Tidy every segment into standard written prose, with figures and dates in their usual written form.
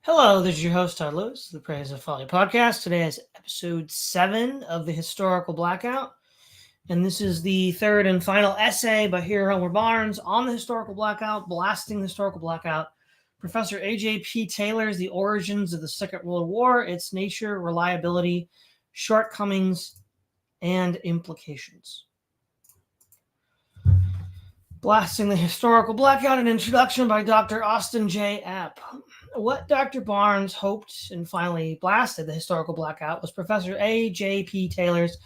Hello, this is your host, Todd Lewis, the Praise of Folly podcast. Today is episode 7 of the Historical Blackout, and this is the third and final essay by here Homer Barnes on the Historical Blackout, blasting the Historical Blackout. Professor A.J.P. Taylor's The Origins of the Second World War, Its Nature, Reliability, Shortcomings, and Implications. Blasting the Historical Blackout, an introduction by Dr. Austin J. Epp. What Dr. Barnes hoped and finally blasted the Historical Blackout was Professor A.J.P. Taylor's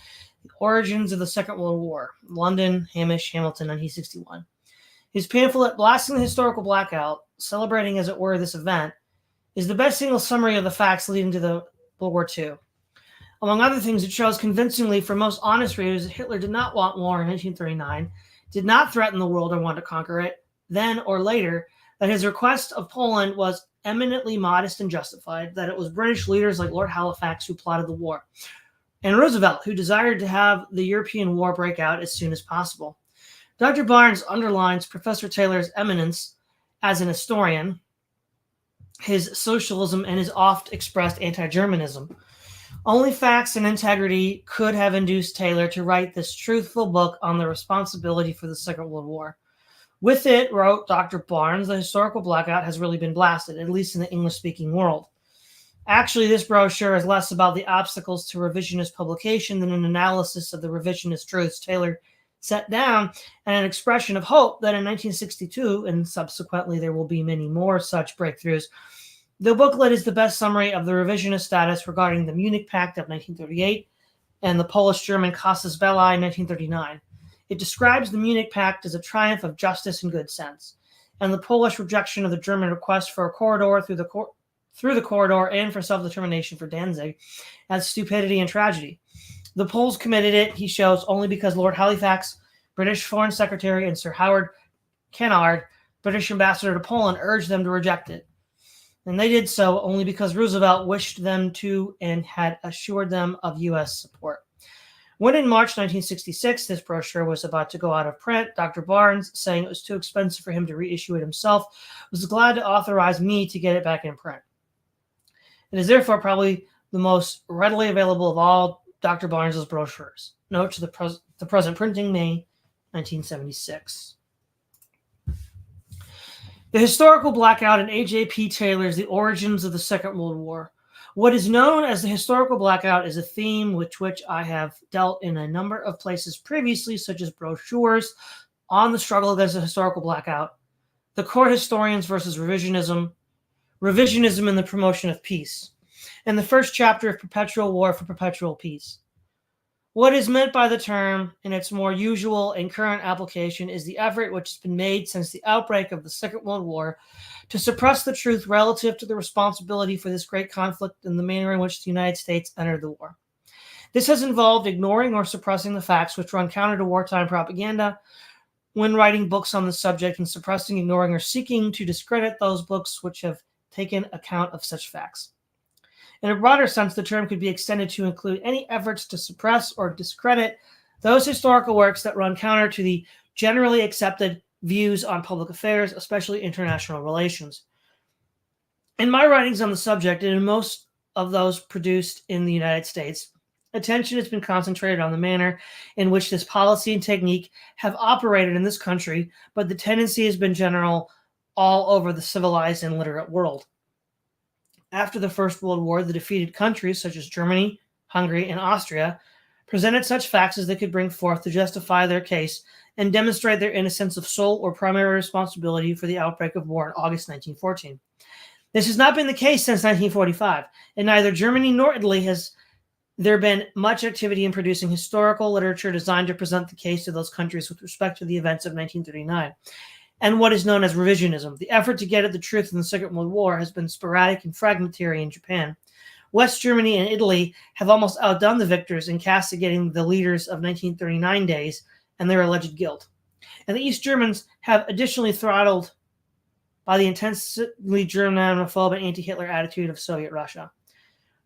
The Origins of the Second World War, London, Hamish, Hamilton, 1961. His pamphlet, Blasting the Historical Blackout, celebrating as it were this event, is the best single summary of the facts leading to the World War II. Among other things, it shows convincingly for most honest readers that Hitler did not want war in 1939, did not threaten the world or want to conquer it, then or later, that his request of Poland was eminently modest and justified, that it was British leaders like Lord Halifax who plotted the war, and Roosevelt who desired to have the European war break out as soon as possible. Dr. Barnes underlines Professor Taylor's eminence as an historian, his socialism, and his oft-expressed anti-Germanism. Only facts and integrity could have induced Taylor to write this truthful book on the responsibility for the Second World War. With it, wrote Dr. Barnes, the Historical Blackout has really been blasted, at least in the English-speaking world. Actually, this brochure is less about the obstacles to revisionist publication than an analysis of the revisionist truths Taylor set down and an expression of hope that in 1962, and subsequently there will be many more such breakthroughs, the booklet is the best summary of the revisionist status regarding the Munich Pact of 1938 and the Polish-German Casus Belli in 1939. It describes the Munich Pact as a triumph of justice and good sense, and the Polish rejection of the German request for a corridor through the corridor and for self-determination for Danzig as stupidity and tragedy. The Poles committed it, he shows, only because Lord Halifax, British Foreign Secretary, and Sir Howard Kennard, British ambassador to Poland, urged them to reject it. And they did so only because Roosevelt wished them to and had assured them of U.S. support. When in March 1966, this brochure was about to go out of print, Dr. Barnes, saying it was too expensive for him to reissue it himself, was glad to authorize me to get it back in print. It is therefore probably the most readily available of all Dr. Barnes's brochures. Note to the present printing, May 1976. The Historical Blackout in A.J.P. Taylor's The Origins of the Second World War. What is known as the Historical Blackout is a theme with which I have dealt in a number of places previously, such as brochures on the struggle against the Historical Blackout, the court historians versus revisionism, revisionism and the promotion of peace, and the first chapter of Perpetual War for Perpetual Peace. What is meant by the term, in its more usual and current application, is the effort which has been made since the outbreak of the Second World War to suppress the truth relative to the responsibility for this great conflict and the manner in which the United States entered the war. This has involved ignoring or suppressing the facts which run counter to wartime propaganda when writing books on the subject, and suppressing, ignoring, or seeking to discredit those books which have taken account of such facts. In a broader sense, the term could be extended to include any efforts to suppress or discredit those historical works that run counter to the generally accepted views on public affairs, especially international relations. In my writings on the subject, and in most of those produced in the United States, attention has been concentrated on the manner in which this policy and technique have operated in this country, but the tendency has been general all over the civilized and literate world. After the First World War, the defeated countries, such as Germany, Hungary, and Austria, presented such facts as they could bring forth to justify their case and demonstrate their innocence of sole or primary responsibility for the outbreak of war in August 1914. This has not been the case since 1945, and neither Germany nor Italy has there been much activity in producing historical literature designed to present the case of those countries with respect to the events of 1939. And what is known as revisionism. The effort to get at the truth in the Second World War has been sporadic and fragmentary in Japan. West Germany and Italy have almost outdone the victors in castigating the leaders of 1939 days and their alleged guilt. And the East Germans have additionally throttled by the intensely Germanophobe and anti-Hitler attitude of Soviet Russia.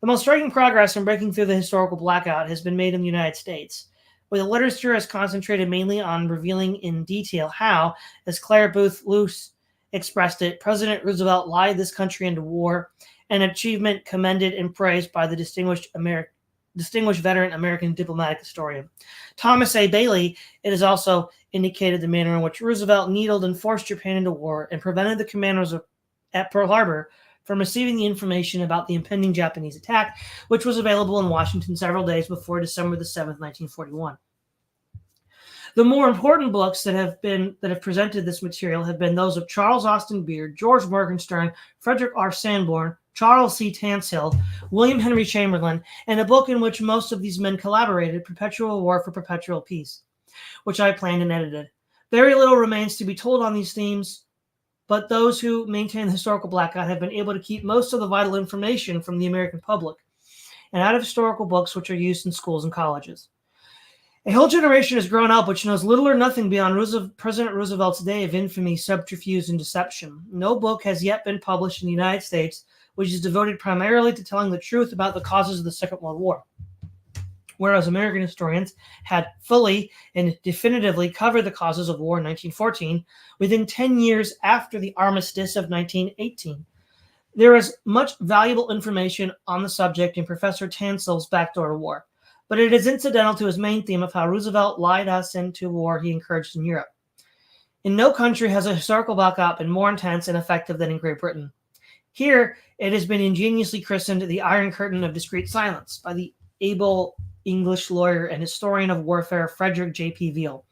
The most striking progress in breaking through the historical blackout has been made in the United States, where the literature has concentrated mainly on revealing in detail how, as Claire Booth Luce expressed it, President Roosevelt lied this country into war, an achievement commended and praised by the distinguished veteran American diplomatic historian. Thomas A. Bailey, it is also indicated the manner in which Roosevelt needled and forced Japan into war and prevented the commanders at Pearl Harbor from receiving the information about the impending Japanese attack, which was available in Washington several days before December the 7th, 1941. The more important books that have presented this material have been those of Charles Austin Beard, George Morgenstern, Frederick R. Sanborn, Charles C. Tanshill, William Henry Chamberlain, and a book in which most of these men collaborated, Perpetual War for Perpetual Peace, which I planned and edited. Very little remains to be told on these themes, but those who maintain the historical blackout have been able to keep most of the vital information from the American public and out of historical books which are used in schools and colleges. A whole generation has grown up which knows little or nothing beyond President Roosevelt's day of infamy, subterfuge, and deception. No book has yet been published in the United States which is devoted primarily to telling the truth about the causes of the Second World War, whereas American historians had fully and definitively covered the causes of war in 1914 within 10 years after the armistice of 1918. There is much valuable information on the subject in Professor Tanshill's Backdoor to War, but it is incidental to his main theme of how Roosevelt lied us into war he encouraged in Europe. In no country has a historical blackout been more intense and effective than in Great Britain. Here, it has been ingeniously christened the Iron Curtain of Discreet Silence by the able English lawyer and historian of warfare Frederick J.P. Veal.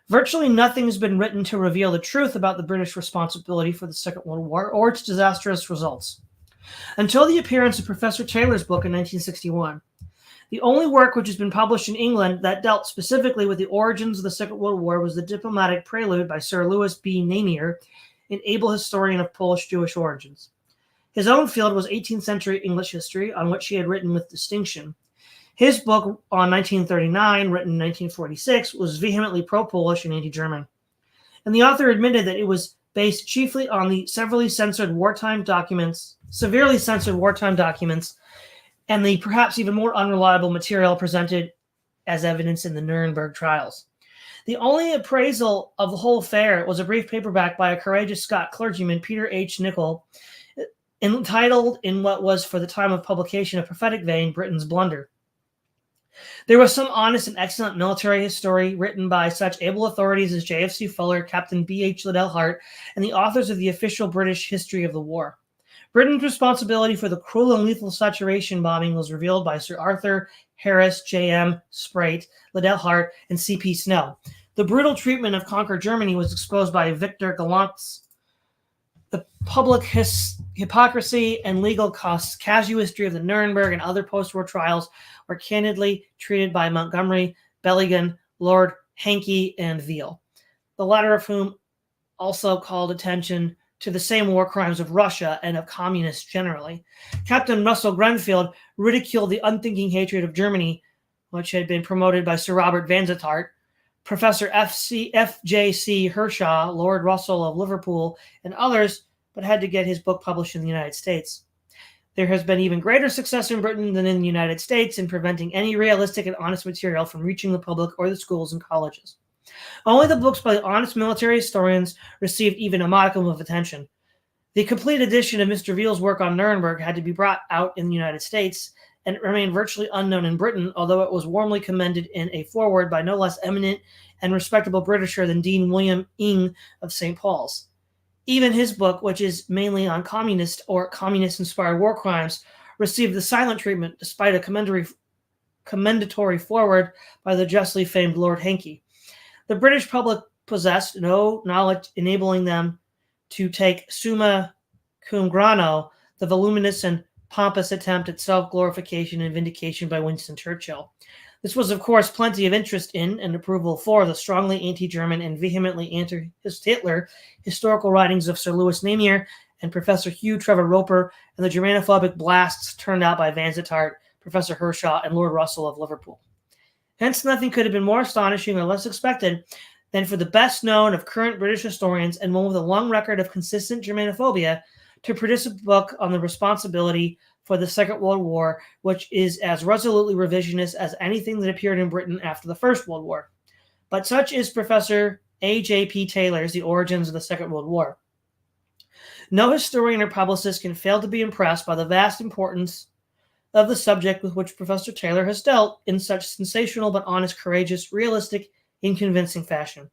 Virtually nothing has been written to reveal the truth about the British responsibility for the Second World War or its disastrous results. Until the appearance of Professor Taylor's book in 1961, the only work which has been published in England that dealt specifically with the origins of the Second World War was the Diplomatic Prelude by Sir Lewis B. Namier, an able historian of Polish-Jewish origins. His own field was 18th century English history, on which he had written with distinction. His book on 1939, written in 1946, was vehemently pro-Polish and anti-German. And the author admitted that it was based chiefly on the severely censored wartime documents, and the perhaps even more unreliable material presented as evidence in the Nuremberg trials. The only appraisal of the whole affair was a brief paperback by a courageous Scot clergyman, Peter H. Nichol, entitled, in what was for the time of publication a prophetic vein, Britain's Blunder. There was some honest and excellent military history written by such able authorities as J.F.C. Fuller, Captain B.H. Liddell Hart, and the authors of the official British history of the war. Britain's responsibility for the cruel and lethal saturation bombing was revealed by Sir Arthur Harris, J.M. Sprate, Liddell Hart, and C.P. Snell. The brutal treatment of conquered Germany was exposed by Victor Gallant's The Public Hypocrisy and Legal Casuistry of the Nuremberg and other post-war trials were candidly treated by Montgomery, Belligan, Lord Hankey, and Veal, the latter of whom also called attention to the same war crimes of Russia and of communists generally. Captain Russell Grenfell ridiculed the unthinking hatred of Germany, which had been promoted by Sir Robert Vansittart. Professor F.J.C. Hershaw, Lord Russell of Liverpool, and others, but had to get his book published in the United States. There has been even greater success in Britain than in the United States in preventing any realistic and honest material from reaching the public or the schools and colleges. Only the books by honest military historians received even a modicum of attention. The complete edition of Mr. Veal's work on Nuremberg had to be brought out in the United States, and it remained virtually unknown in Britain, although it was warmly commended in a foreword by no less eminent and respectable Britisher than Dean William Ing of St. Paul's. Even his book, which is mainly on communist or communist-inspired war crimes, received the silent treatment despite a commendatory foreword by the justly famed Lord Hankey. The British public possessed no knowledge enabling them to take summa cum grano, the voluminous and pompous attempt at self-glorification and vindication by Winston Churchill. This was, of course, plenty of interest in and approval for the strongly anti-German and vehemently anti-Hitler historical writings of Sir Lewis Namier and Professor Hugh Trevor Roper, and the Germanophobic blasts turned out by Vansittart, Professor Hershaw, and Lord Russell of Liverpool. Hence, nothing could have been more astonishing or less expected than for the best known of current British historians and one with a long record of consistent Germanophobia to produce a book on the responsibility for the Second World War, which is as resolutely revisionist as anything that appeared in Britain after the First World War. But such is Professor A.J.P. Taylor's The Origins of the Second World War. No historian or publicist can fail to be impressed by the vast importance of the subject with which Professor Taylor has dealt in such sensational but honest, courageous, realistic, and convincing fashion.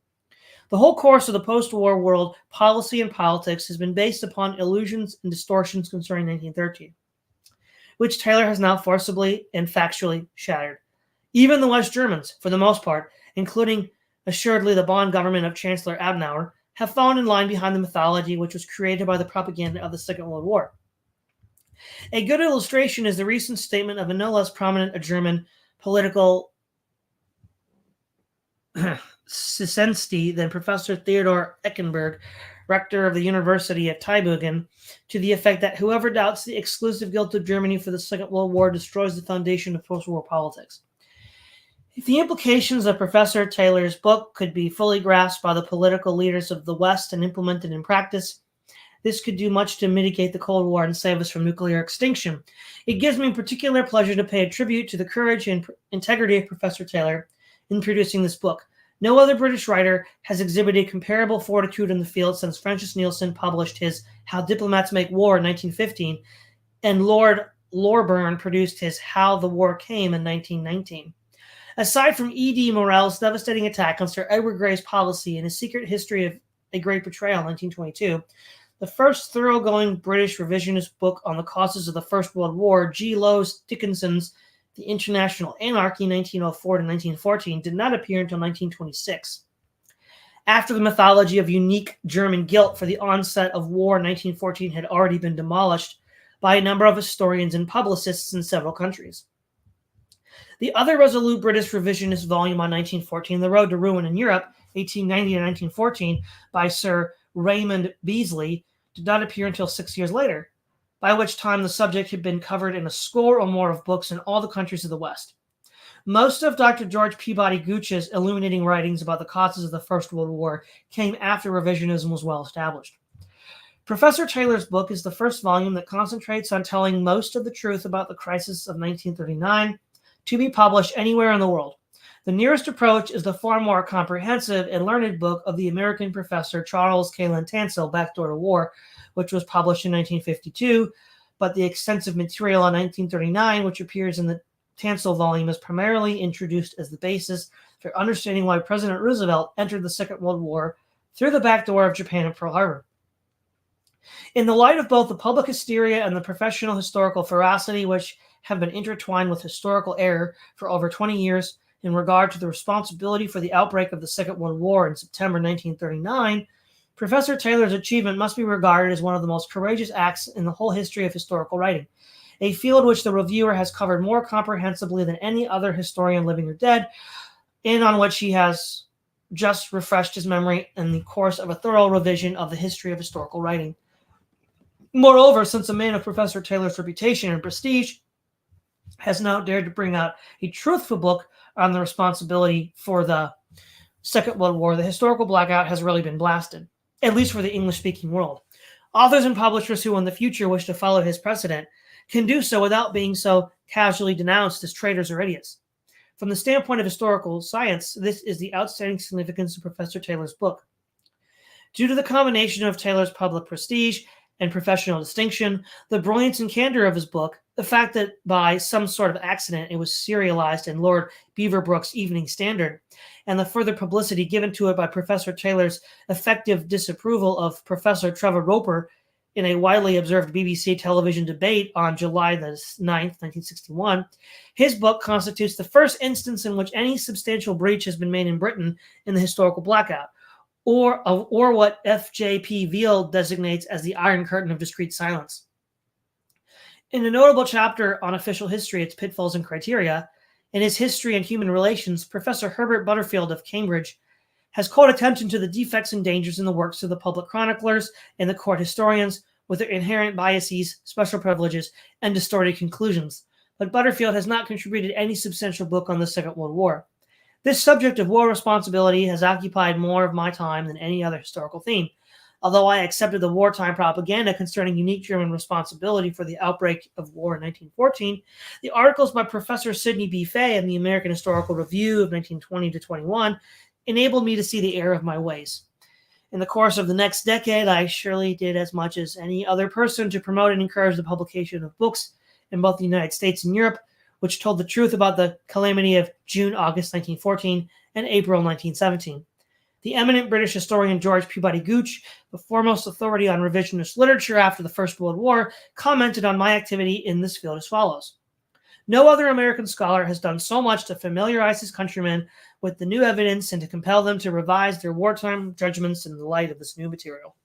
The whole course of the post-war world policy and politics has been based upon illusions and distortions concerning 1913, which Taylor has now forcibly and factually shattered. Even the West Germans, for the most part, including assuredly the Bonn government of Chancellor Adenauer, have fallen in line behind the mythology which was created by the propaganda of the Second World War. A good illustration is the recent statement of a no less prominent German political Sissensty than Professor Theodor Eckenberg, rector of the University at Tübingen, to the effect that whoever doubts the exclusive guilt of Germany for the Second World War destroys the foundation of post-war politics. If the implications of Professor Taylor's book could be fully grasped by the political leaders of the West and implemented in practice, this could do much to mitigate the Cold War and save us from nuclear extinction. It gives me particular pleasure to pay a tribute to the courage and integrity of Professor Taylor in producing this book. No other British writer has exhibited comparable fortitude in the field since Francis Nielsen published his How Diplomats Make War in 1915, and Lord Loreburn produced his How the War Came in 1919. Aside from E.D. Morell's devastating attack on Sir Edward Grey's policy and his secret history of a great betrayal in 1922, the first thoroughgoing British revisionist book on the causes of the First World War, G. Lowes Dickinson's The International Anarchy, 1904 to 1914, did not appear until 1926. After the mythology of unique German guilt for the onset of war in 1914 had already been demolished by a number of historians and publicists in several countries. The other resolute British revisionist volume on 1914, The Road to Ruin in Europe, 1890 to 1914, by Sir Raymond Beasley, did not appear until 6 years later, by which time the subject had been covered in a score or more of books in all the countries of the West. Most of Dr. George Peabody Gooch's illuminating writings about the causes of the First World War came after revisionism was well established. Professor Taylor's book is the first volume that concentrates on telling most of the truth about the crisis of 1939 to be published anywhere in the world. The nearest approach is the far more comprehensive and learned book of the American professor Charles Kalin Tansel, Backdoor to War, which was published in 1952, but the extensive material on 1939, which appears in the Tansel volume, is primarily introduced as the basis for understanding why President Roosevelt entered the Second World War through the back door of Japan and Pearl Harbor. In the light of both the public hysteria and the professional historical veracity, which have been intertwined with historical error for over 20 years in regard to the responsibility for the outbreak of the Second World War in September 1939, Professor Taylor's achievement must be regarded as one of the most courageous acts in the whole history of historical writing, a field which the reviewer has covered more comprehensively than any other historian living or dead, and on which he has just refreshed his memory in the course of a thorough revision of the history of historical writing. Moreover, since a man of Professor Taylor's reputation and prestige has now dared to bring out a truthful book on the responsibility for the Second World War, the historical blackout has really been blasted, at least for the English-speaking world. Authors and publishers who in the future wish to follow his precedent can do so without being so casually denounced as traitors or idiots. From the standpoint of historical science, this is the outstanding significance of Professor Taylor's book. Due to the combination of Taylor's public prestige and professional distinction, the brilliance and candor of his book, the fact that by some sort of accident it was serialized in Lord Beaverbrook's Evening Standard, and the further publicity given to it by Professor Taylor's effective disapproval of Professor Trevor Roper in a widely observed BBC television debate on July the 9th, 1961, his book constitutes the first instance in which any substantial breach has been made in Britain in the historical blackout, or what F.J.P. Veal designates as the Iron Curtain of Discreet Silence. In a notable chapter on official history, its pitfalls and criteria, in his History and Human Relations, Professor Herbert Butterfield of Cambridge has called attention to the defects and dangers in the works of the public chroniclers and the court historians with their inherent biases, special privileges, and distorted conclusions. But Butterfield has not contributed any substantial book on the Second World War. This subject of war responsibility has occupied more of my time than any other historical theme. Although I accepted the wartime propaganda concerning unique German responsibility for the outbreak of war in 1914, the articles by Professor Sidney B. Fay in the American Historical Review of 1920 to 21 enabled me to see the error of my ways. In the course of the next decade, I surely did as much as any other person to promote and encourage the publication of books in both the United States and Europe, which told the truth about the calamity of June-August 1914 and April 1917. The eminent British historian George Peabody Gooch, the foremost authority on revisionist literature after the First World War, commented on my activity in this field as follows. No other American scholar has done so much to familiarize his countrymen with the new evidence and to compel them to revise their wartime judgments in the light of this new material.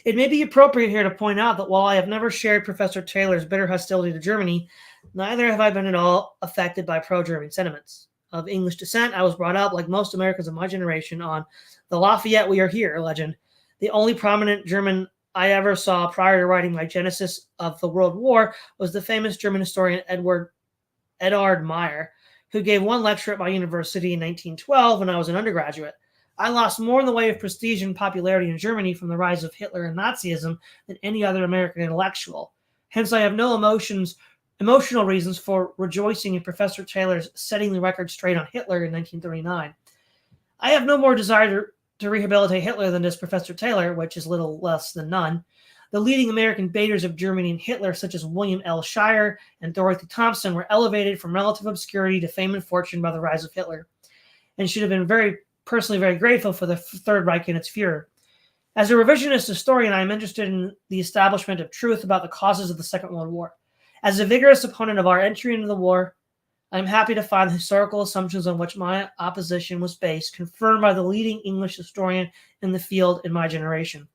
It may be appropriate here to point out that while I have never shared Professor Taylor's bitter hostility to Germany, neither have I been at all affected by pro-German sentiments. Of English descent, I was brought up, like most Americans of my generation, on the Lafayette We Are Here legend. The only prominent German I ever saw prior to writing my Genesis of the World War was the famous German historian Eduard Meyer, who gave one lecture at my university in 1912 when I was an undergraduate. I lost more in the way of prestige and popularity in Germany from the rise of Hitler and Nazism than any other American intellectual. Hence, I have no emotional reasons for rejoicing in Professor Taylor's setting the record straight on Hitler in 1939. I have no more desire to rehabilitate Hitler than does Professor Taylor, which is little less than none. The leading American baiters of Germany and Hitler, such as William L. Shire and Dorothy Thompson, were elevated from relative obscurity to fame and fortune by the rise of Hitler, and should have been personally very grateful for the Third Reich and its Führer. As a revisionist historian, I am interested in the establishment of truth about the causes of the Second World War. As a vigorous opponent of our entry into the war, I am happy to find the historical assumptions on which my opposition was based confirmed by the leading English historian in the field in my generation.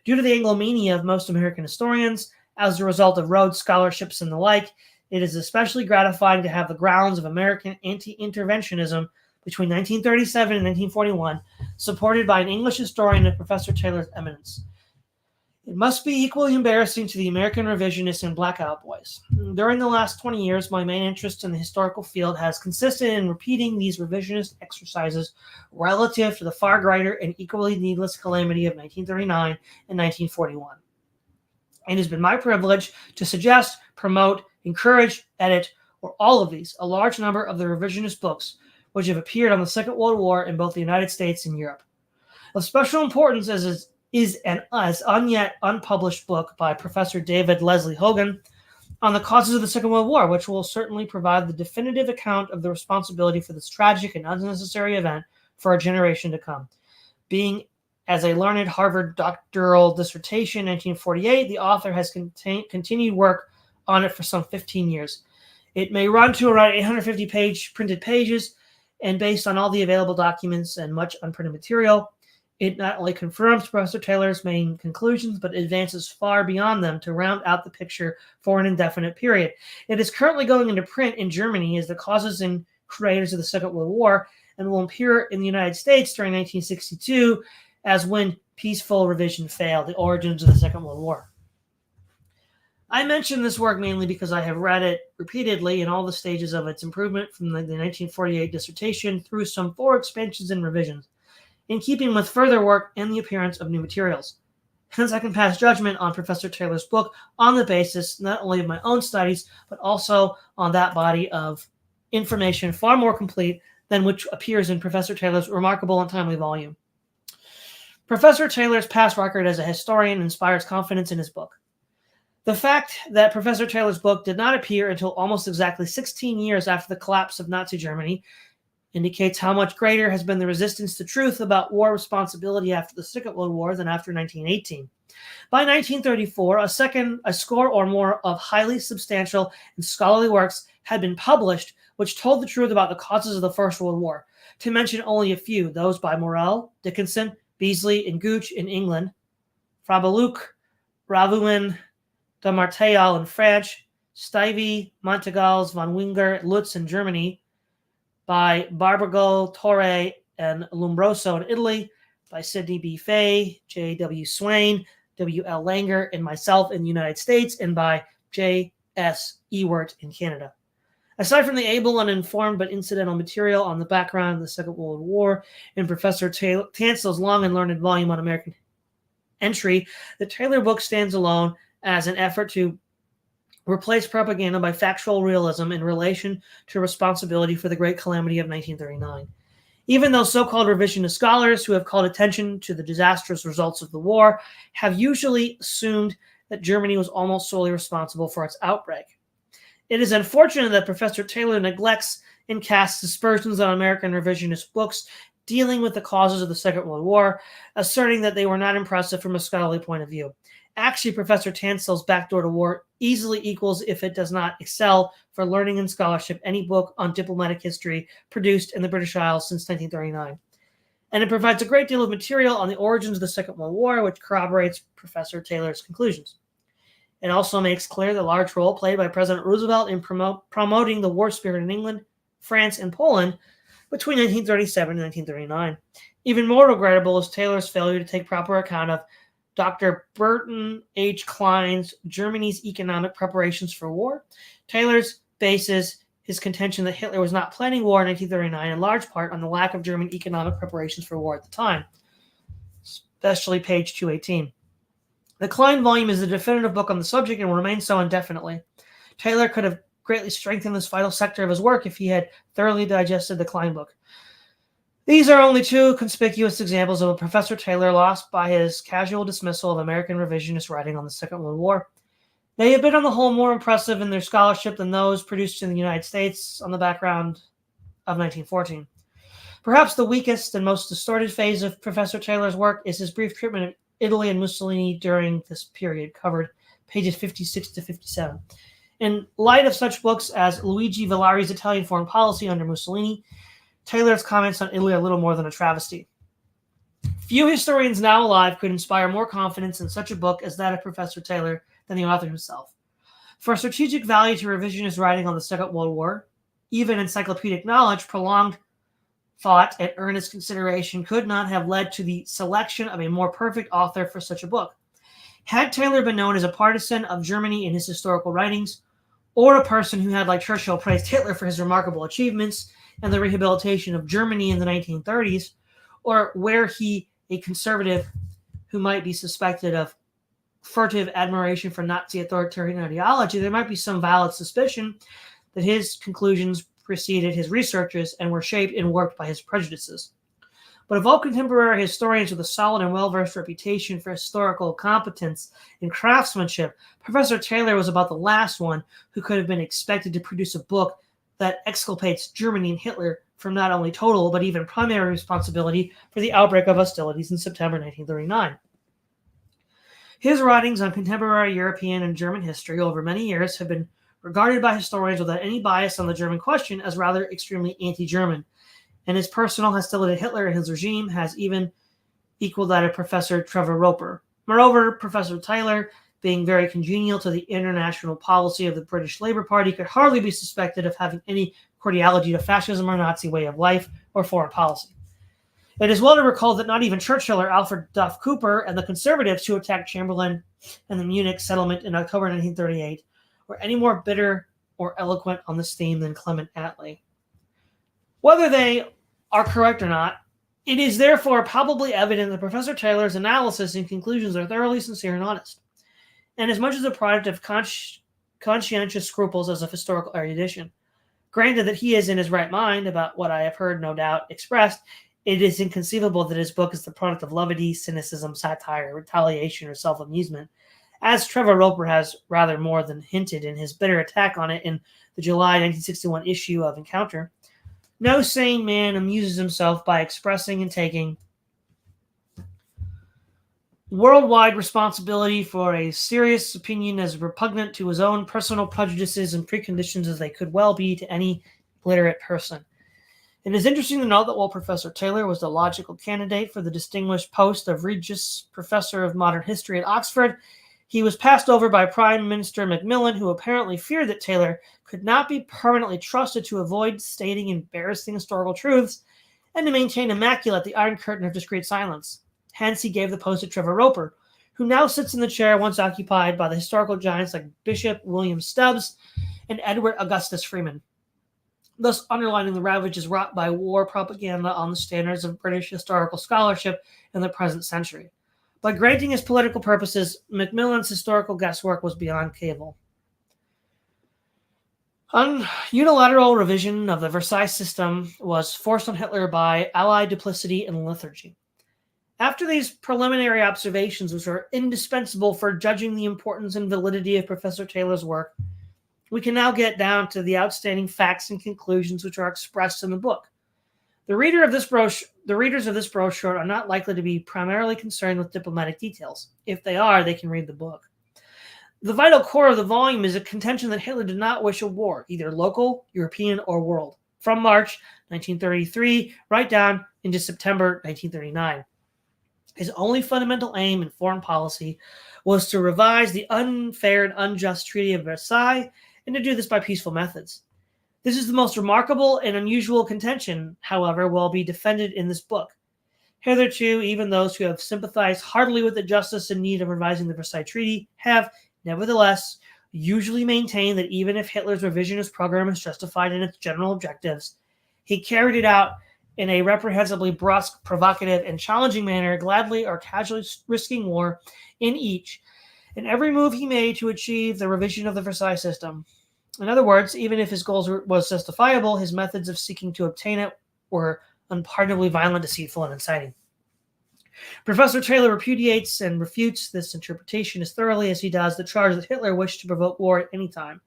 Due to the Anglomania of most American historians, as a result of Rhodes scholarships and the like, it is especially gratifying to have the grounds of American anti-interventionism between 1937 and 1941 supported by an English historian of Professor Taylor's eminence. It must be equally embarrassing to the American revisionists and Blackout boys. During the last 20 years, my main interest in the historical field has consisted in repeating these revisionist exercises relative to the far greater and equally needless calamity of 1939 and 1941. It has been my privilege to suggest, promote, encourage, edit, or all of these, a large number of the revisionist books which have appeared on the Second World War in both the United States and Europe. Of special importance is an as yet unpublished book by Professor David Leslie Hogan on the causes of the Second World War, which will certainly provide the definitive account of the responsibility for this tragic and unnecessary event for a generation to come. Being as a learned Harvard doctoral dissertation in 1948, the author has continued work on it for some 15 years. It may run to around 850 printed pages, and based on all the available documents and much unprinted material, it not only confirms Professor Taylor's main conclusions, but advances far beyond them to round out the picture for an indefinite period. It is currently going into print in Germany as the causes and creators of the Second World War, and will appear in the United States during 1962 as When Peaceful Revision Failed, The Origins of the Second World War. I mention this work mainly because I have read it repeatedly in all the stages of its improvement from the 1948 dissertation through some 4 expansions and revisions, in keeping with further work and the appearance of new materials. Hence, I can pass judgment on Professor Taylor's book on the basis not only of my own studies, but also on that body of information far more complete than which appears in Professor Taylor's remarkable and timely volume. Professor Taylor's past record as a historian inspires confidence in his book. The fact that Professor Taylor's book did not appear until almost exactly 16 years after the collapse of Nazi Germany indicates how much greater has been the resistance to truth about war responsibility after the Second World War than after 1918. By 1934, a score or more of highly substantial and scholarly works had been published which told the truth about the causes of the First World War. To mention only a few, those by Morel, Dickinson, Beasley, and Gooch in England, Frabeluc, Ravouin, de Martial in France, Stivey, Montegals, von Winger, Lutz in Germany, by Barbago, Torre, and Lombroso in Italy, by Sidney B. Fay, J. W. Swain, W. L. Langer, and myself in the United States, and by J. S. Ewart in Canada. Aside from the able and informed but incidental material on the background of the Second World War in Professor Tansel's long and learned volume on American entry, the Taylor book stands alone as an effort to replace propaganda by factual realism in relation to responsibility for the great calamity of 1939. Even those so-called revisionist scholars who have called attention to the disastrous results of the war have usually assumed that Germany was almost solely responsible for its outbreak. It is unfortunate that Professor Taylor neglects and casts aspersions on American revisionist books dealing with the causes of the Second World War, asserting that they were not impressive from a scholarly point of view. Actually, Professor Tansell's Backdoor to War easily equals, if it does not excel for learning and scholarship, any book on diplomatic history produced in the British Isles since 1939. And it provides a great deal of material on the origins of the Second World War, which corroborates Professor Taylor's conclusions. It also makes clear the large role played by President Roosevelt in promoting the war spirit in England, France, and Poland between 1937 and 1939. Even more regrettable is Taylor's failure to take proper account of Dr. Burton H. Klein's Germany's Economic Preparations for War. Taylor's bases his contention that Hitler was not planning war in 1939 in large part on the lack of German economic preparations for war at the time, especially page 218. The Klein volume is the definitive book on the subject and will remain so indefinitely. Taylor could have greatly strengthened this vital sector of his work if he had thoroughly digested the Klein book. These are only two conspicuous examples of a Professor Taylor lost by his casual dismissal of American revisionist writing on the Second World War. They have been on the whole more impressive in their scholarship than those produced in the United States on the background of 1914. Perhaps the weakest and most distorted phase of Professor Taylor's work is his brief treatment of Italy and Mussolini during this period, covered pages 56 to 57. In light of such books as Luigi Villari's Italian Foreign Policy under Mussolini, Taylor's comments on Italy are little more than a travesty. Few historians now alive could inspire more confidence in such a book as that of Professor Taylor than the author himself. For strategic value to revisionist writing on the Second World War, even encyclopedic knowledge, prolonged thought, and earnest consideration could not have led to the selection of a more perfect author for such a book. Had Taylor been known as a partisan of Germany in his historical writings, or a person who had, like Churchill, praised Hitler for his remarkable achievements and the rehabilitation of Germany in the 1930s, or were he a conservative who might be suspected of furtive admiration for Nazi authoritarian ideology, there might be some valid suspicion that his conclusions preceded his researches and were shaped and warped by his prejudices. But of all contemporary historians with a solid and well-versed reputation for historical competence and craftsmanship, Professor Taylor was about the last one who could have been expected to produce a book that exculpates Germany and Hitler from not only total but even primary responsibility for the outbreak of hostilities in September 1939. His writings on contemporary European and German history over many years have been regarded by historians without any bias on the German question as rather extremely anti-German, and his personal hostility to Hitler and his regime has even equaled that of Professor Trevor Roper. Moreover, Professor Taylor, being very congenial to the international policy of the British Labour Party, could hardly be suspected of having any cordiality to fascism or Nazi way of life or foreign policy. It is well to recall that not even Churchill or Alfred Duff Cooper and the conservatives who attacked Chamberlain and the Munich settlement in October 1938 were any more bitter or eloquent on this theme than Clement Attlee. Whether they are correct or not, it is therefore probably evident that Professor Taylor's analysis and conclusions are thoroughly sincere and honest, and as much as a product of conscientious scruples as of historical erudition. Granted that he is in his right mind about what I have heard, no doubt, expressed, it is inconceivable that his book is the product of levity, cynicism, satire, retaliation, or self-amusement, as Trevor Roper has rather more than hinted in his bitter attack on it in the July 1961 issue of Encounter. No sane man amuses himself by expressing and taking worldwide responsibility for a serious opinion as repugnant to his own personal prejudices and preconditions as they could well be to any literate person. It is interesting to note that while Professor Taylor was the logical candidate for the distinguished post of Regius Professor of Modern History at Oxford, he was passed over by Prime Minister Macmillan, who apparently feared that Taylor could not be permanently trusted to avoid stating embarrassing historical truths and to maintain immaculate the Iron Curtain of discreet silence. Hence, he gave the post to Trevor Roper, who now sits in the chair once occupied by the historical giants like Bishop William Stubbs and Edward Augustus Freeman, thus underlining the ravages wrought by war propaganda on the standards of British historical scholarship in the present century. By granting his political purposes, Macmillan's historical guesswork was beyond cavil. Unilateral revision of the Versailles system was forced on Hitler by Allied duplicity and lethargy. After these preliminary observations, which are indispensable for judging the importance and validity of Professor Taylor's work, we can now get down to the outstanding facts and conclusions which are expressed in the book. The readers of this brochure are not likely to be primarily concerned with diplomatic details. If they are, they can read the book. The vital core of the volume is a contention that Hitler did not wish a war, either local, European, or world, from March 1933 right down into September 1939. His only fundamental aim in foreign policy was to revise the unfair and unjust Treaty of Versailles, and to do this by peaceful methods. This is the most remarkable and unusual contention, however, will be defended in this book. Hitherto, even those who have sympathized heartily with the justice and need of revising the Versailles Treaty have, nevertheless, usually maintained that even if Hitler's revisionist program is justified in its general objectives, he carried it out in a reprehensibly brusque, provocative, and challenging manner, gladly or casually risking war in each and every move he made to achieve the revision of the Versailles system. In other words, even if his goals was justifiable, his methods of seeking to obtain it were unpardonably violent, deceitful, and inciting. Professor Taylor repudiates and refutes this interpretation as thoroughly as he does the charge that Hitler wished to provoke war at any time.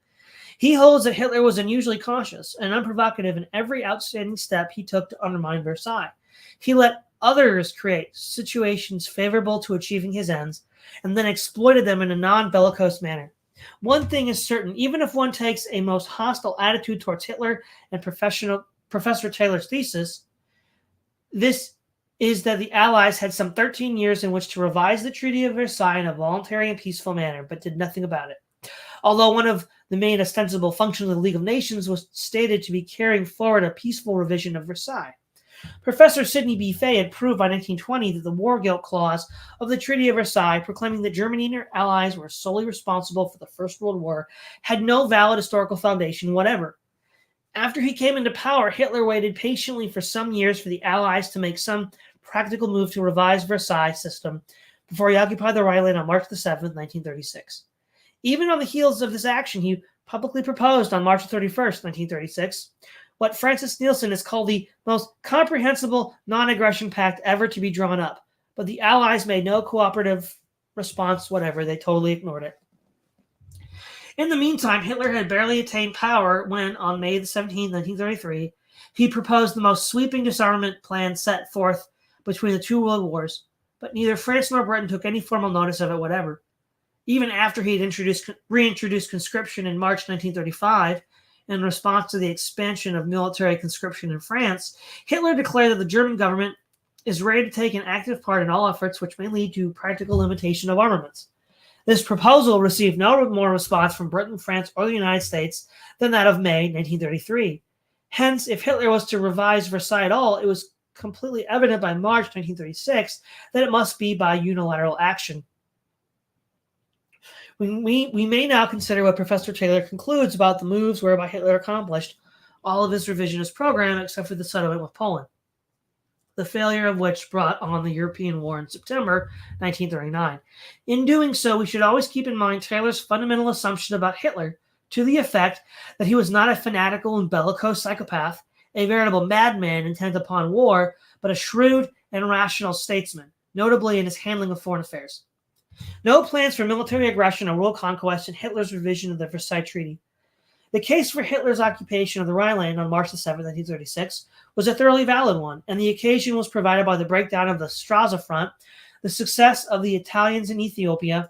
He holds that Hitler was unusually cautious and unprovocative in every outstanding step he took to undermine Versailles. He let others create situations favorable to achieving his ends and then exploited them in a non-bellicose manner. One thing is certain, even if one takes a most hostile attitude towards Hitler and Professor Taylor's thesis, this is that the Allies had some 13 years in which to revise the Treaty of Versailles in a voluntary and peaceful manner, but did nothing about it. Although one of the main ostensible functions of the League of Nations was stated to be carrying forward a peaceful revision of Versailles. Professor Sidney B. Fay had proved by 1920 that the war guilt clause of the Treaty of Versailles, proclaiming that Germany and her allies were solely responsible for the First World War, had no valid historical foundation whatever. After he came into power, Hitler waited patiently for some years for the Allies to make some practical move to revise Versailles system before he occupied the Rhineland on March 7, 1936. Even on the heels of this action, he publicly proposed on March 31st, 1936, what Francis Nielsen has called the most comprehensible non-aggression pact ever to be drawn up. But the Allies made no cooperative response whatever. They totally ignored it. In the meantime, Hitler had barely attained power when, on May 17, 1933, he proposed the most sweeping disarmament plan set forth between the two world wars, but neither France nor Britain took any formal notice of it whatever. Even after he had reintroduced conscription in March 1935, in response to the expansion of military conscription in France, Hitler declared that the German government is ready to take an active part in all efforts which may lead to practical limitation of armaments. This proposal received no more response from Britain, France, or the United States than that of May 1933. Hence, if Hitler was to revise Versailles at all, it was completely evident by March 1936 that it must be by unilateral action. We may now consider what Professor Taylor concludes about the moves whereby Hitler accomplished all of his revisionist program except for the settlement with Poland, the failure of which brought on the European War in September 1939. In doing so, we should always keep in mind Taylor's fundamental assumption about Hitler to the effect that he was not a fanatical and bellicose psychopath, a veritable madman intent upon war, but a shrewd and rational statesman, notably in his handling of foreign affairs. No plans for military aggression or world conquest in Hitler's revision of the Versailles Treaty. The case for Hitler's occupation of the Rhineland on March 7, 1936 was a thoroughly valid one, and the occasion was provided by the breakdown of the Strasse Front, the success of the Italians in Ethiopia,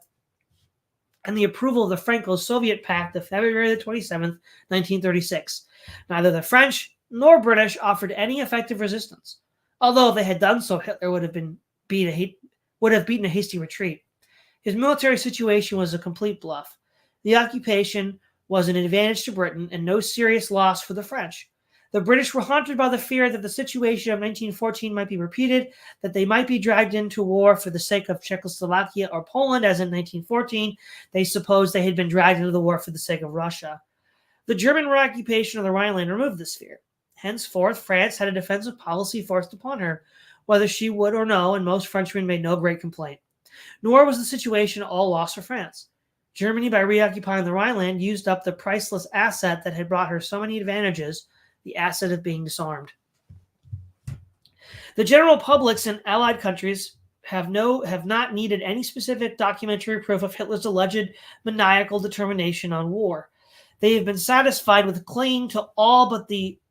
and the approval of the Franco-Soviet Pact of February 27, 1936. Neither the French nor British offered any effective resistance, although if they had done so, Hitler would have beaten a hasty retreat. His military situation was a complete bluff. The occupation was an advantage to Britain and no serious loss for the French. The British were haunted by the fear that the situation of 1914 might be repeated, that they might be dragged into war for the sake of Czechoslovakia or Poland, as in 1914. They supposed they had been dragged into the war for the sake of Russia. The German reoccupation of the Rhineland removed this fear. Henceforth, France had a defensive policy forced upon her, whether she would or no, and most Frenchmen made no great complaint. Nor was the situation all lost for France. Germany, by reoccupying the Rhineland, used up the priceless asset that had brought her so many advantages, the asset of being disarmed. The general publics in Allied countries have not needed any specific documentary proof of Hitler's alleged maniacal determination on war. They have been satisfied with clinging to all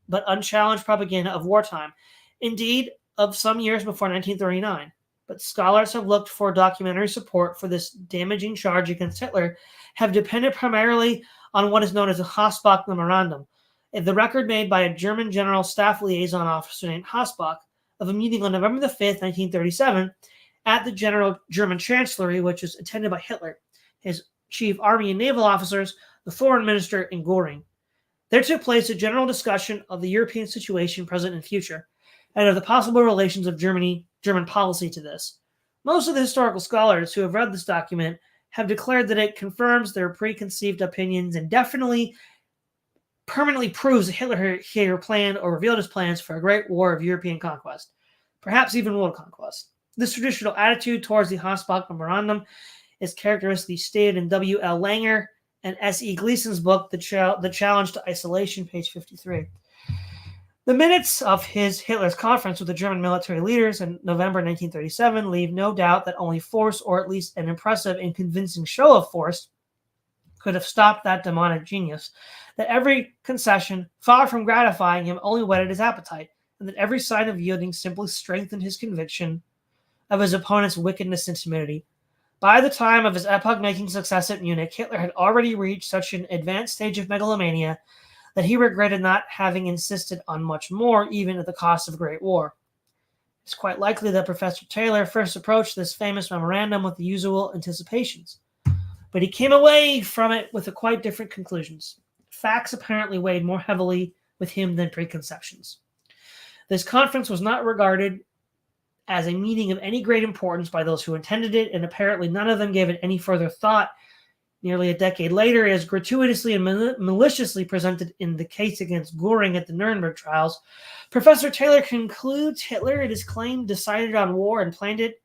but unchallenged propaganda of wartime, indeed of some years before 1939. But scholars have looked for documentary support for this damaging charge against Hitler have depended primarily on what is known as the Hossbach Memorandum, the record made by a German General Staff Liaison Officer named Hossbach of a meeting on November the 5th, 1937, at the German Chancellery, which was attended by Hitler, his chief army and naval officers, the foreign minister, and Göring. There took place a general discussion of the European situation, present and future, and of the possible relations of German policy to this. Most of the historical scholars who have read this document have declared that it confirms their preconceived opinions and definitely permanently proves that Hitler here planned or revealed his plans for a great war of European conquest, perhaps even world conquest. This traditional attitude towards the Hossbach Memorandum is characteristically stated in W. L. Langer and S. E. Gleason's book, The Challenge to Isolation, page 53. The minutes of Hitler's conference with the German military leaders in November 1937 leave no doubt that only force, or at least an impressive and convincing show of force, could have stopped that demonic genius, that every concession, far from gratifying him, only whetted his appetite, and that every sign of yielding simply strengthened his conviction of his opponent's wickedness and timidity. By the time of his epoch-making success at Munich, Hitler had already reached such an advanced stage of megalomania that he regretted not having insisted on much more, even at the cost of a great war. It's quite likely that Professor Taylor first approached this famous memorandum with the usual anticipations, but he came away from it with quite different conclusions. Facts apparently weighed more heavily with him than preconceptions. This conference was not regarded as a meeting of any great importance by those who attended it, and apparently none of them gave it any further thought. Nearly a decade later, as gratuitously and maliciously presented in the case against Göring at the Nuremberg trials, Professor Taylor concludes Hitler, it is claimed, decided on war and planned it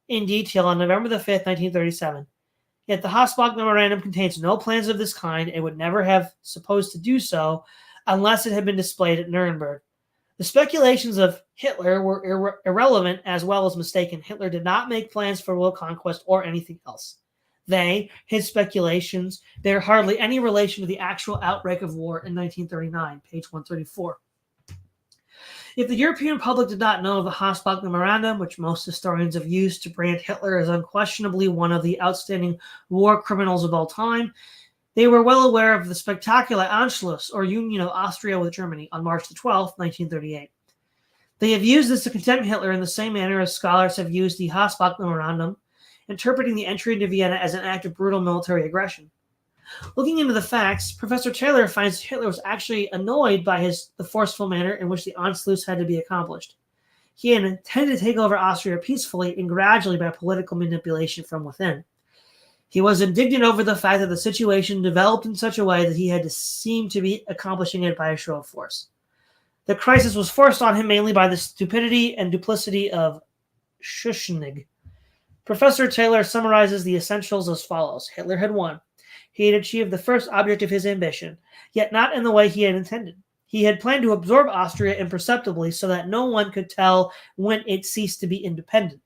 in detail on November the 5th, 1937. Yet the Hossbach Memorandum contains no plans of this kind and would never have supposed to do so unless it had been displayed at Nuremberg. The speculations of Hitler were irrelevant as well as mistaken. Hitler did not make plans for world conquest or anything else. His speculations, bear hardly any relation to the actual outbreak of war in 1939, page 134. If the European public did not know of the Hossbach Memorandum, which most historians have used to brand Hitler as unquestionably one of the outstanding war criminals of all time, they were well aware of the spectacular Anschluss, or union of Austria with Germany, on March the 12th, 1938. They have used this to condemn Hitler in the same manner as scholars have used the Hossbach Memorandum, interpreting the entry into Vienna as an act of brutal military aggression. Looking into the facts, Professor Taylor finds Hitler was actually annoyed by the forceful manner in which the Anschluss had to be accomplished. He had intended to take over Austria peacefully and gradually by political manipulation from within. He was indignant over the fact that the situation developed in such a way that he had to seem to be accomplishing it by a show of force. The crisis was forced on him mainly by the stupidity and duplicity of Schuschnigg. Professor Taylor summarizes the essentials as follows. Hitler had won. He had achieved the first object of his ambition, yet not in the way he had intended. He had planned to absorb Austria imperceptibly so that no one could tell when it ceased to be independent.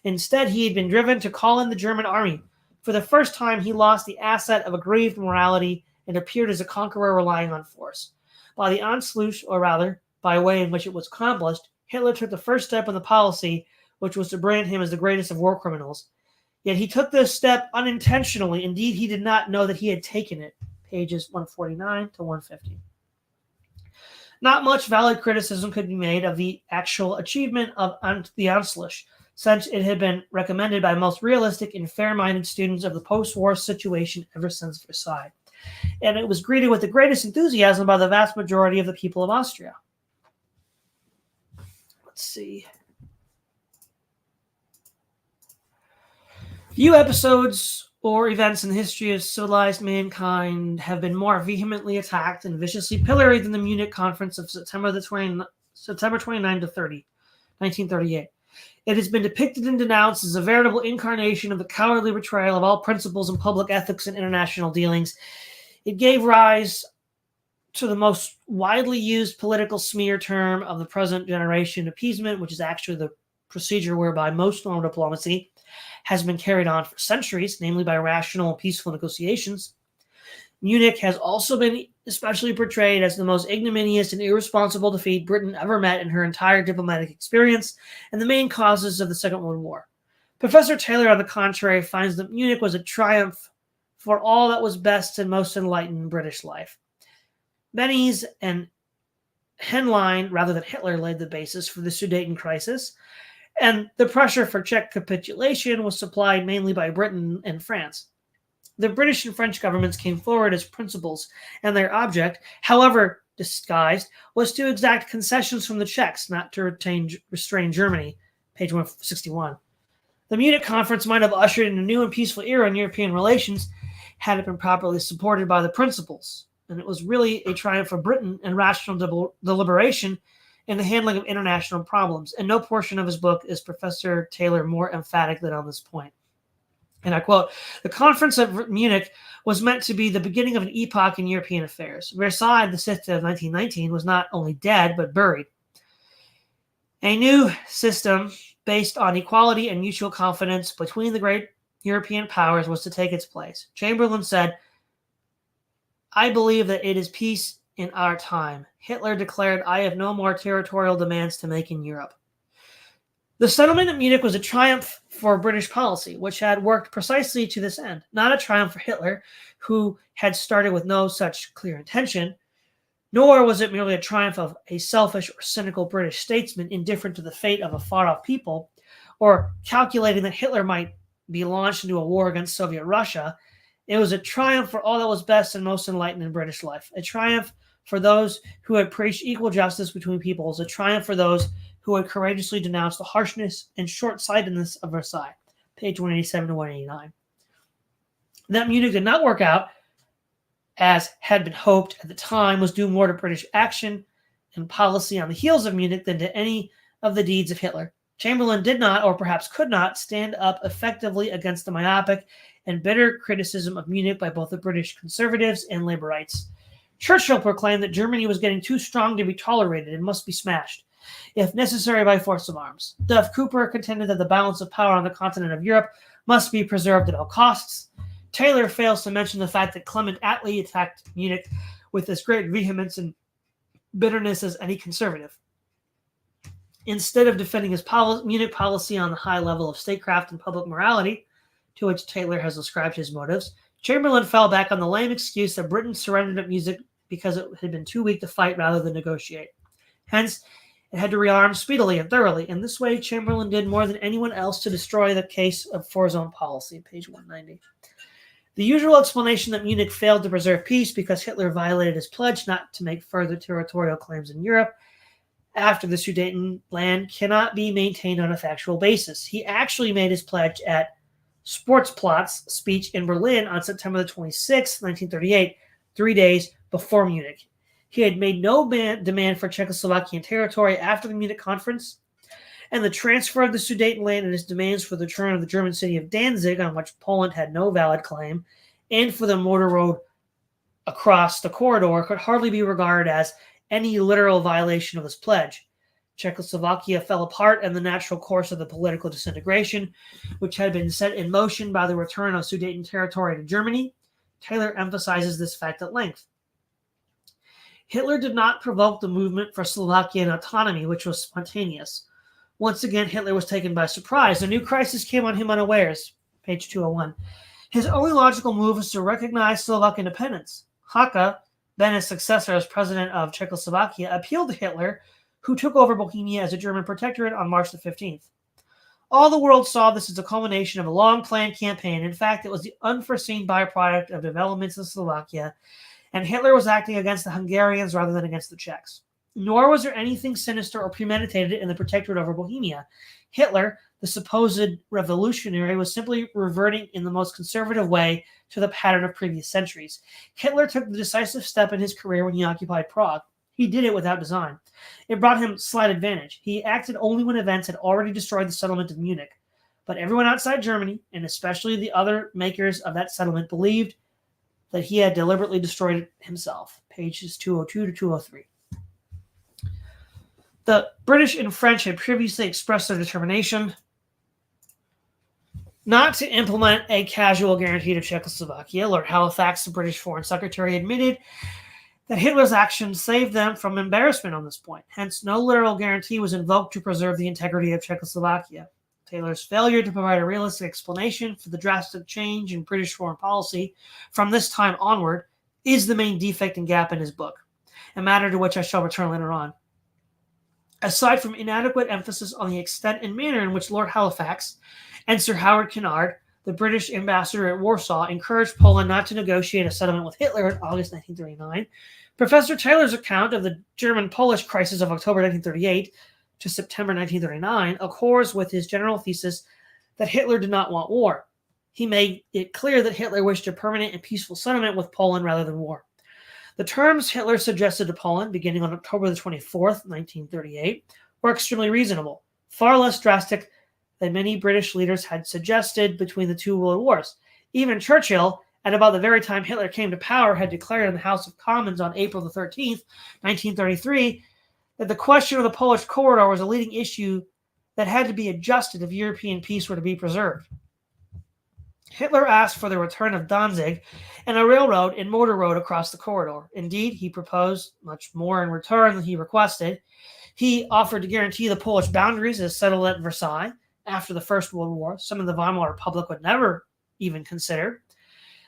Instead, he had been driven to call in the German army. For the first time, he lost the asset of aggrieved morality and appeared as a conqueror relying on force. By the Anschluss, or rather, by way in which it was accomplished, Hitler took the first step in the policy which was to brand him as the greatest of war criminals. Yet he took this step unintentionally. Indeed, he did not know that he had taken it. Pages 149 to 150. Not much valid criticism could be made of the actual achievement of the Anschluss, since it had been recommended by most realistic and fair-minded students of the post-war situation ever since Versailles, and it was greeted with the greatest enthusiasm by the vast majority of the people of Austria. Let's see. Few episodes or events in the history of civilized mankind have been more vehemently attacked and viciously pilloried than the Munich Conference of September 29 to 30, 1938. It has been depicted and denounced as a veritable incarnation of the cowardly betrayal of all principles in public ethics and international dealings. It gave rise to the most widely used political smear term of the present generation, appeasement, which is actually the procedure whereby most normal diplomacy has been carried on for centuries, namely by rational and peaceful negotiations. Munich has also been especially portrayed as the most ignominious and irresponsible defeat Britain ever met in her entire diplomatic experience and the main causes of the Second World War. Professor Taylor, on the contrary, finds that Munich was a triumph for all that was best and most enlightened in British life. Benny's and Henlein, rather than Hitler, laid the basis for the Sudeten crisis, and the pressure for Czech capitulation was supplied mainly by Britain and France. The British and French governments came forward as principals, and their object, however disguised, was to exact concessions from the Czechs, not to restrain Germany. Page 161. The Munich Conference might have ushered in a new and peaceful era in European relations had it been properly supported by the principals, and it was really a triumph for Britain and rational deliberation in the handling of international problems. In no portion of his book is Professor Taylor more emphatic than on this point. And I quote, "The conference of Munich was meant to be the beginning of an epoch in European affairs. Versailles, the 6th of 1919, was not only dead, but buried. A new system based on equality and mutual confidence between the great European powers was to take its place. Chamberlain said, 'I believe that it is peace in our time.' Hitler declared, 'I have no more territorial demands to make in Europe.'" The settlement at Munich was a triumph for British policy, which had worked precisely to this end. Not a triumph for Hitler, who had started with no such clear intention, nor was it merely a triumph of a selfish or cynical British statesman indifferent to the fate of a far-off people, or calculating that Hitler might be launched into a war against Soviet Russia. It was a triumph for all that was best and most enlightened in British life, a triumph for those who had preached equal justice between peoples, a triumph for those who had courageously denounced the harshness and short-sightedness of Versailles. Page 187 to 189. That Munich did not work out, as had been hoped at the time, was due more to British action and policy on the heels of Munich than to any of the deeds of Hitler. Chamberlain did not, or perhaps could not, stand up effectively against the myopic and bitter criticism of Munich by both the British conservatives and laborites. Churchill proclaimed that Germany was getting too strong to be tolerated and must be smashed, if necessary by force of arms. Duff Cooper contended that the balance of power on the continent of Europe must be preserved at all costs. Taylor fails to mention the fact that Clement Attlee attacked Munich with as great vehemence and bitterness as any conservative. Instead of defending his Munich policy on the high level of statecraft and public morality, to which Taylor has ascribed his motives, Chamberlain fell back on the lame excuse that Britain surrendered at Munich because it had been too weak to fight rather than negotiate. Hence, it had to rearm speedily and thoroughly. In this way, Chamberlain did more than anyone else to destroy the case for his own policy. Page 190. The usual explanation that Munich failed to preserve peace because Hitler violated his pledge not to make further territorial claims in Europe after the Sudetenland cannot be maintained on a factual basis. He actually made his pledge at Sportplatz speech in Berlin on September 26, 1938, 3 days before Munich. He had made no demand for Czechoslovakian territory after the Munich Conference, and the transfer of the Sudetenland and his demands for the return of the German city of Danzig, on which Poland had no valid claim, and for the motor road across the corridor could hardly be regarded as any literal violation of his pledge. Czechoslovakia fell apart in the natural course of the political disintegration, which had been set in motion by the return of Sudeten territory to Germany. Taylor emphasizes this fact at length. Hitler did not provoke the movement for Slovakian autonomy, which was spontaneous. Once again, Hitler was taken by surprise. A new crisis came on him unawares. Page 201. His only logical move was to recognize Slovak independence. Haka, then his successor as president of Czechoslovakia, appealed to Hitler, who took over Bohemia as a German protectorate on March the 15th. All the world saw this as a culmination of a long-planned campaign. In fact, it was the unforeseen byproduct of developments in Slovakia, and Hitler was acting against the Hungarians rather than against the Czechs. Nor was there anything sinister or premeditated in the protectorate over Bohemia. Hitler, the supposed revolutionary, was simply reverting in the most conservative way to the pattern of previous centuries. Hitler took the decisive step in his career when he occupied Prague. He did it without design. It brought him slight advantage. He acted only when events had already destroyed the settlement of Munich. But everyone outside Germany, and especially the other makers of that settlement, believed that he had deliberately destroyed it himself. Pages 202 to 203. The British and French had previously expressed their determination not to implement a casual guarantee to Czechoslovakia. Lord Halifax, the British Foreign Secretary, admitted that Hitler's actions saved them from embarrassment on this point. Hence, no literal guarantee was invoked to preserve the integrity of Czechoslovakia. Taylor's failure to provide a realistic explanation for the drastic change in British foreign policy from this time onward is the main defect and gap in his book, a matter to which I shall return later on. Aside from inadequate emphasis on the extent and manner in which Lord Halifax and Sir Howard Kennard, the British ambassador at Warsaw, encouraged Poland not to negotiate a settlement with Hitler in August 1939, Professor Taylor's account of the German-Polish crisis of October 1938 to September 1939 accords with his general thesis that Hitler did not want war. He made it clear that Hitler wished a permanent and peaceful settlement with Poland rather than war. The terms Hitler suggested to Poland, beginning on October the 24th, 1938, were extremely reasonable, far less drastic than many British leaders had suggested between the two world wars. Even Churchill, at about the very time Hitler came to power, had declared in the House of Commons on April the 13th, 1933, that the question of the Polish corridor was a leading issue that had to be adjusted if European peace were to be preserved. Hitler asked for the return of Danzig and a railroad and motor road across the corridor. Indeed, he proposed much more in return than he requested. He offered to guarantee the Polish boundaries as settled at Versailles after the First World War, something the Weimar Republic would never even consider.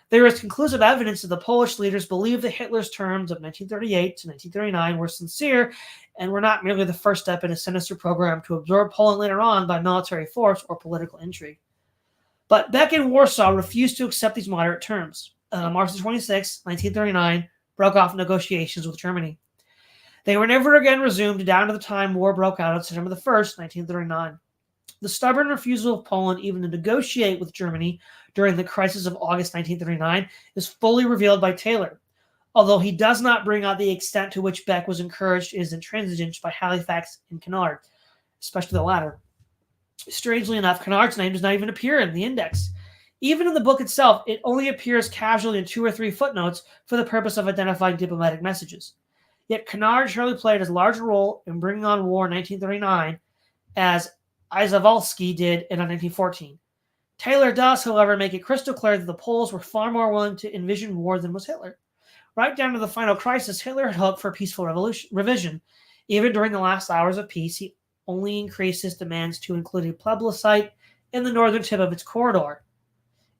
There is conclusive evidence that the Polish leaders believed that Hitler's terms of 1938 to 1939 were sincere and were not merely the first step in a sinister program to absorb Poland later on by military force or political intrigue. But Beck and Warsaw refused to accept these moderate terms. March 26, 1939, broke off negotiations with Germany. They were never again resumed down to the time war broke out on September 1st, 1939. The stubborn refusal of Poland even to negotiate with Germany during the crisis of August 1939 is fully revealed by Taylor, although he does not bring out the extent to which Beck was encouraged in his intransigence by Halifax and Kennard, especially the latter. Strangely enough, Kennard's name does not even appear in the index. Even in the book itself, it only appears casually in 2 or 3 footnotes for the purpose of identifying diplomatic messages. Yet Kennard surely played as large a role in bringing on war in 1939 as Izavalski did in 1914. Taylor does, however, make it crystal clear that the Poles were far more willing to envision war than was Hitler. Right down to the final crisis, Hitler had hoped for a peaceful revision. Even during the last hours of peace, he only increased his demands to include a plebiscite in the northern tip of its corridor.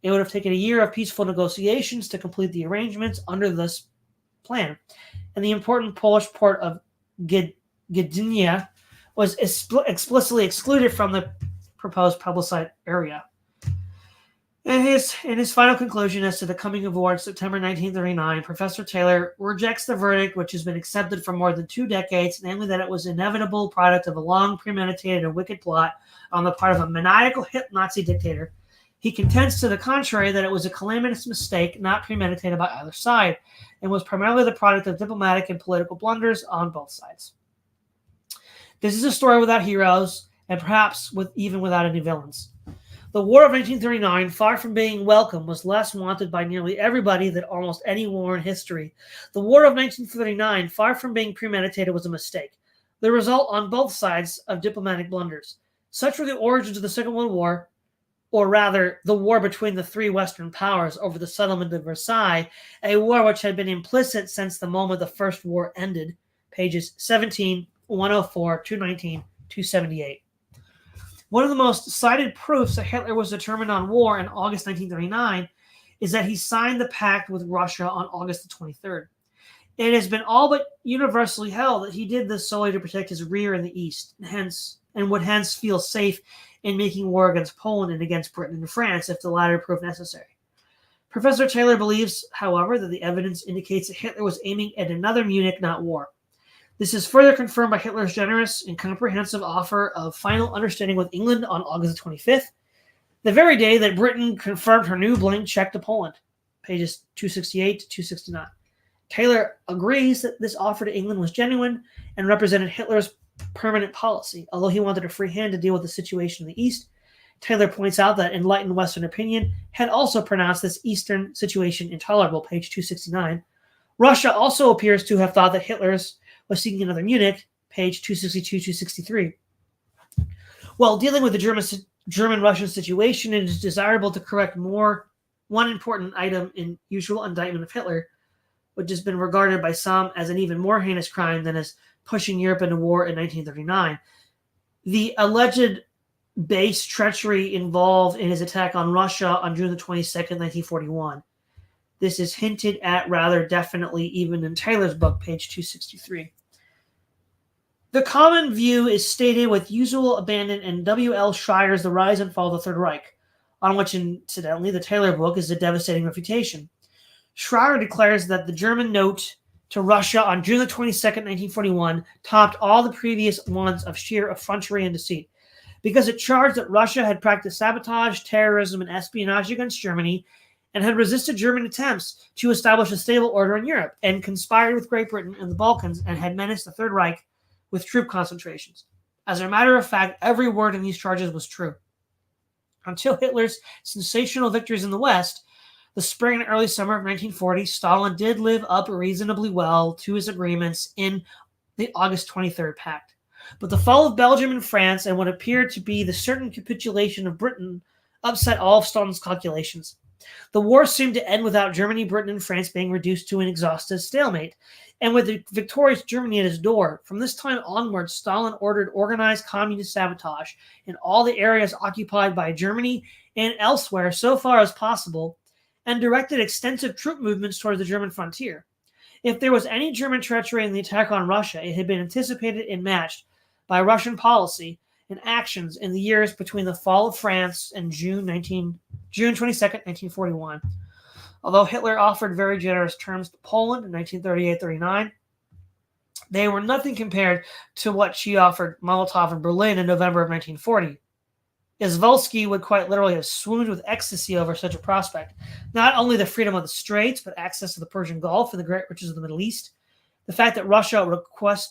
It would have taken a year of peaceful negotiations to complete the arrangements under this plan, and the important Polish port of Gdynia was explicitly excluded from the proposed plebiscite area. In his final conclusion as to the coming of war in September 1939, Professor Taylor rejects the verdict which has been accepted for more than 2 decades, namely that it was an inevitable product of a long premeditated and wicked plot on the part of a maniacal Nazi dictator. He contends to the contrary that it was a calamitous mistake not premeditated by either side, and was primarily the product of diplomatic and political blunders on both sides. This is a story without heroes, and perhaps even without any villains. The War of 1939, far from being welcome, was less wanted by nearly everybody than almost any war in history. The War of 1939, far from being premeditated, was a mistake, the result on both sides of diplomatic blunders. Such were the origins of the Second World War, or rather, the war between the 3 Western powers over the settlement of Versailles, a war which had been implicit since the moment the First War ended. Pages 17, 104, 219, 278. One of the most cited proofs that Hitler was determined on war in August 1939 is that he signed the pact with Russia on August the 23rd. It has been all but universally held that he did this solely to protect his rear in the east, and would hence feel safe in making war against Poland and against Britain and France if the latter proved necessary. Professor Taylor believes, however, that the evidence indicates that Hitler was aiming at another Munich, not war. This is further confirmed by Hitler's generous and comprehensive offer of final understanding with England on August 25th, the very day that Britain confirmed her new blank check to Poland, pages 268 to 269. Taylor agrees that this offer to England was genuine and represented Hitler's permanent policy. Although he wanted a free hand to deal with the situation in the East, Taylor points out that enlightened Western opinion had also pronounced this Eastern situation intolerable, page 269. Russia also appears to have thought that Hitler was seeking another Munich, page 262-263. While dealing with the German-Russian situation, it is desirable to correct one important item in usual indictment of Hitler, which has been regarded by some as an even more heinous crime than as pushing Europe into war in 1939. The alleged base treachery involved in his attack on Russia on June the 22nd, 1941. This is hinted at rather definitely even in Taylor's book, page 263. The common view is stated with usual abandon in W.L. Schreier's The Rise and Fall of the Third Reich, on which, incidentally, the Taylor book is a devastating refutation. Schreier declares that the German note to Russia on June the 22nd, 1941, topped all the previous ones of sheer effrontery and deceit, because it charged that Russia had practiced sabotage, terrorism, and espionage against Germany, and had resisted German attempts to establish a stable order in Europe, and conspired with Great Britain and the Balkans, and had menaced the Third Reich with troop concentrations. As a matter of fact, every word in these charges was true. Until Hitler's sensational victories in the West, the spring and early summer of 1940, Stalin did live up reasonably well to his agreements in the August 23rd Pact. But the fall of Belgium and France and what appeared to be the certain capitulation of Britain upset all of Stalin's calculations. The war seemed to end without Germany, Britain, and France being reduced to an exhaustive stalemate, and with the victorious Germany at his door. From this time onward, Stalin ordered organized communist sabotage in all the areas occupied by Germany and elsewhere so far as possible, and directed extensive troop movements toward the German frontier. If there was any German treachery in the attack on Russia, it had been anticipated and matched by Russian policy and actions in the years between the fall of France and June 22nd, 1941. Although Hitler offered very generous terms to Poland in 1938-39, they were nothing compared to what she offered Molotov in Berlin in November of 1940. Izvolsky would quite literally have swooned with ecstasy over such a prospect. Not only the freedom of the Straits, but access to the Persian Gulf and the great riches of the Middle East. The fact that Russia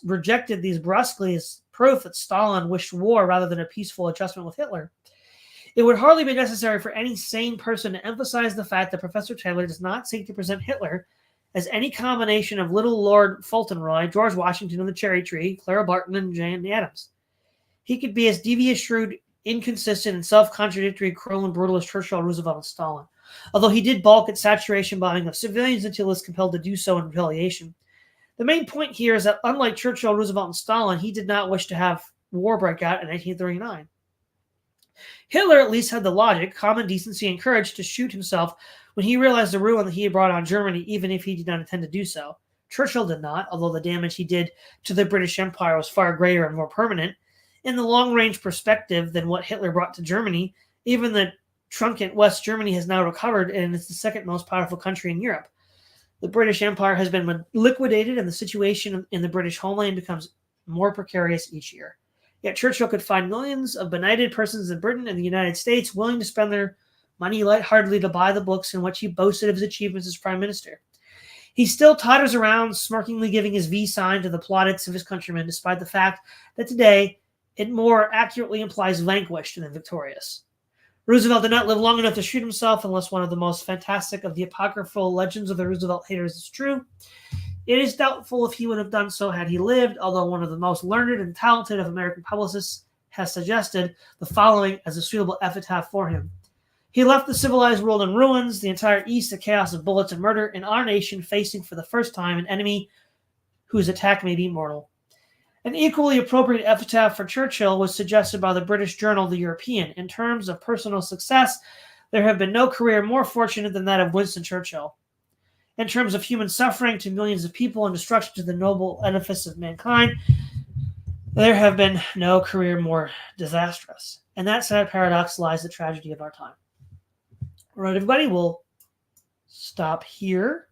rejected these brusquely is proof that Stalin wished war rather than a peaceful adjustment with Hitler. It would hardly be necessary for any sane person to emphasize the fact that Professor Taylor does not seek to present Hitler as any combination of Little Lord Fauntleroy, George Washington and the Cherry Tree, Clara Barton, and Jane Addams. He could be as devious, shrewd, inconsistent, and self-contradictory, cruel, and brutal as Churchill, Roosevelt, and Stalin, although he did balk at saturation bombing of civilians until he was compelled to do so in retaliation. The main point here is that unlike Churchill, Roosevelt, and Stalin, he did not wish to have war break out in 1939. Hitler at least had the logic, common decency, and courage to shoot himself when he realized the ruin that he had brought on Germany, even if he did not intend to do so. Churchill did not, although the damage he did to the British Empire was far greater and more permanent in the long-range perspective than what Hitler brought to Germany. Even the truncate West Germany has now recovered, and it's the second most powerful country in Europe. The British Empire has been liquidated, and the situation in the British homeland becomes more precarious each year. Yet Churchill could find millions of benighted persons in Britain and the United States willing to spend their money lightheartedly to buy the books in which he boasted of his achievements as prime minister. He still totters around, smirkingly giving his V sign to the plaudits of his countrymen, despite the fact that today it more accurately implies vanquished than victorious. Roosevelt did not live long enough to shoot himself, unless one of the most fantastic of the apocryphal legends of the Roosevelt haters is true. It is doubtful if he would have done so had he lived, although one of the most learned and talented of American publicists has suggested the following as a suitable epitaph for him. He left the civilized world in ruins, the entire East a chaos of bullets and murder, and our nation facing for the first time an enemy whose attack may be mortal. An equally appropriate epitaph for Churchill was suggested by the British journal The European. In terms of personal success, there have been no career more fortunate than that of Winston Churchill. In terms of human suffering to millions of people and destruction to the noble edifice of mankind, there have been no career more disastrous. In that sad paradox lies the tragedy of our time. All right, everybody, we'll stop here.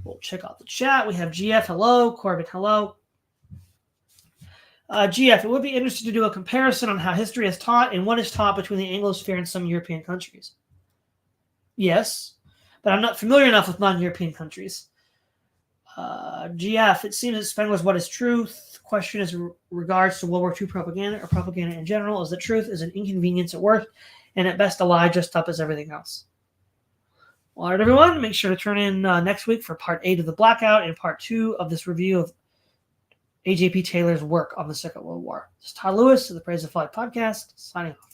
We'll check out the chat. We have GF, hello. Corbin, hello. GF, it would be interesting to do a comparison on how history is taught and what is taught between the Anglosphere and some European countries. Yes, but I'm not familiar enough with non-European countries. GF, it seems that Spengler is what is truth. Question is regards to World War II propaganda or propaganda in general. Is the truth is an inconvenience at worst and at best a lie dressed up as everything else. All right, everyone, make sure to turn in next week for part 8 of the Blackout and part 2 of this review of A.J.P. Taylor's work on the Second World War. This is Todd Lewis of the Praise of Flight podcast, signing off.